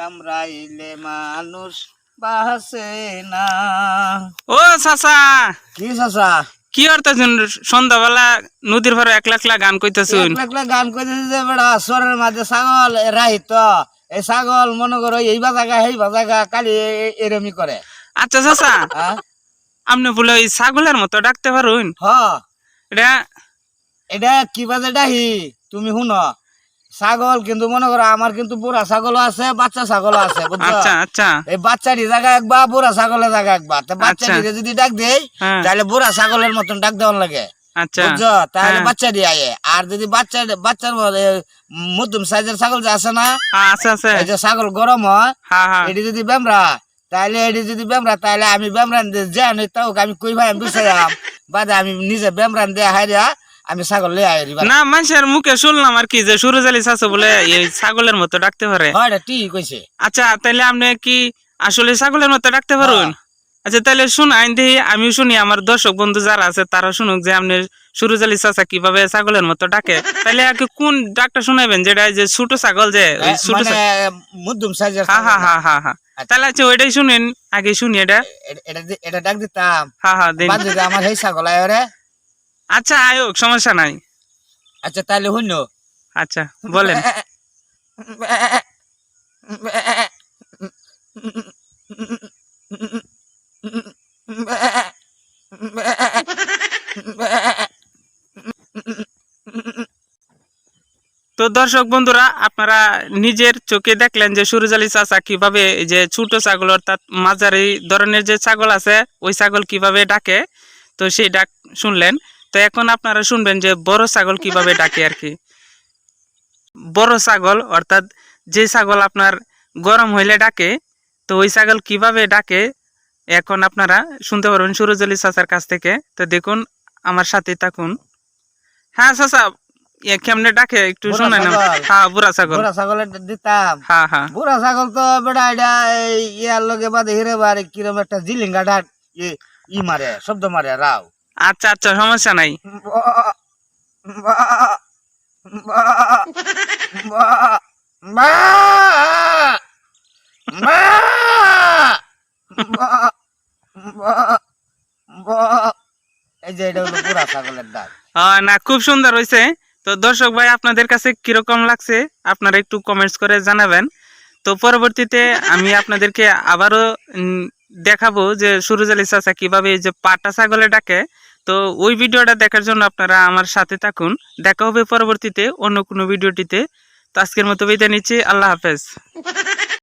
কামড়াইলে মানুষ বাসে না। ও চাচা, কি চাচা? কি অর্থাৎ সন্ধ্যাবেলা নদীর ভরে একলা একলা গান কইতেছুন? একলা গান কইতেছি যে বেড়া সরের মাঝে ছাগল রাহিত, এই ছাগল মনে করো এই বাজাগা সেই বাজাগা কালি এরমি করে। আচ্ছা চাচা, আপনি বলে ওই ছাগলের মতো ডাকতে পারুন? হ, এটা এটা কি বাজে ডাহি তুমি শুনো। ছাগল কিন্তু মনে করো আমার কিন্তু বুড়া ছাগলও আছে, বাচ্চা ছাগলও আছে, বুঝছো? আচ্ছা আচ্ছা এই বাচ্চাটি জায়গা একবা, বুড়া ছাগলের জায়গা একবা। বাচ্চাটিকে যদি ডাক দেই তাহলে বুড়া ছাগলের মতন ডাক দেওয়ার লাগে, আচ্ছা বুঝছো? তাহলে বাচ্চাটি আয়ে। আর যদি বাচ্চার মধ্যম সাইজের ছাগল যে আছে না, আছে আছে, এই যে ছাগল গরম হয়, হ্যাঁ হ্যাঁ, এটি যদি বেমরা তাহলে আমি বেমরান যে আমি কই ভাই আমি বুঝাইলাম বাদে আমি নিজে বেমরান দিয়ে হাইরা আমি ছাগল লই আইরি। না মানুষের মুখে শুনলাম আর কি যে সুরজ আলী চাচা বলে এই ছাগলের মতো ডাকতে পারে। হয় ঠিক কইছে। আচ্ছা তাইলে আপনি কি আসলে ছাগলের মতো ডাকতে পারুন? আচ্ছা তাহলে শুনাই দিই, আমিও শুনি, আমার দর্শক বন্ধু যারা আছে তারা শুনুক যে আপনি সুরজ আলী চাচা কিভাবে ছাগলের মতো ডাকে। তাহলে আর কি কোন ডাকটা শুনাইবেন, যেটা যে ছোট ছাগল, যে ছোট মধ্যম সাইজের? হ্যাঁ হ্যাঁ হ্যাঁ হ্যাঁ হ্যাঁ, তাহলে আচ্ছা ওইটাই শুনেন, আগে শুনি এটা। এটা ডাক দিতাম। হ্যাঁ হ্যাঁ দিন। আমার সেই ছাগল আয় রে। আচ্ছা আয়োগ, সমস্যা নাই। আচ্ছা তাহলে শুনো। আচ্ছা বলেন। তো দর্শক বন্ধুরা, আপনারা নিজের চোখে দেখলেন যে সুরজ আলী চাচা কিভাবে যে ছোট ছাগল অর্থাৎ মাঝারি ধরনের যে ছাগল আছে ওই ছাগল কিভাবে ডাকে, তো সেই ডাক শুনলেন। তো এখন আপনারা শুনবেন যে বড় ছাগল কিভাবে ডাকে আর কি। বড় ছাগল অর্থাৎ যে ছাগল আপনার গরম হইলে ডাকে, তো ওই ছাগল কিভাবে ডাকে এখন আপনারা শুনতে পারবেন সুরজ আলী চাচার কাছ থেকে। তো দেখুন, আমার সাথে থাকুন। হ্যাঁ চাচা, কেমনে ডাকে একটু শোনাই না। হ্যাঁ বুড়া ছাগল। বুড়া ছাগলের দিতাম। হ্যাঁ হ্যাঁ, বুড়া ছাগল তো বেটা এটা ইয়ার লগে বাদে হিরে বারে কিরম একটা জিলিঙ্গা ডাক ই মারে, শব্দ মারে রাও। আচ্ছা আচ্ছা, সমস্যা নাই। এই যে এটা হলো বুড়া ছাগলের ডাক। না, খুব সুন্দর হয়েছে। তো দর্শক ভাই, আপনাদের কাছে কিরকম লাগছে আপনারা একটু কমেন্টস করে জানাবেন। তো পরবর্তীতে আমি আপনাদেরকে আবারও দেখাবো যে সুরজ আলী চাচা কিভাবে এই যে পাটা ছাগলে ডাকে। তো ওই ভিডিওটা দেখার জন্য আপনারা আমার সাথে থাকুন। দেখা হবে পরবর্তীতে অন্য কোনো ভিডিওটিতে। তো আজকের মতো বিদায় নিচ্ছি, আল্লাহ হাফেজ।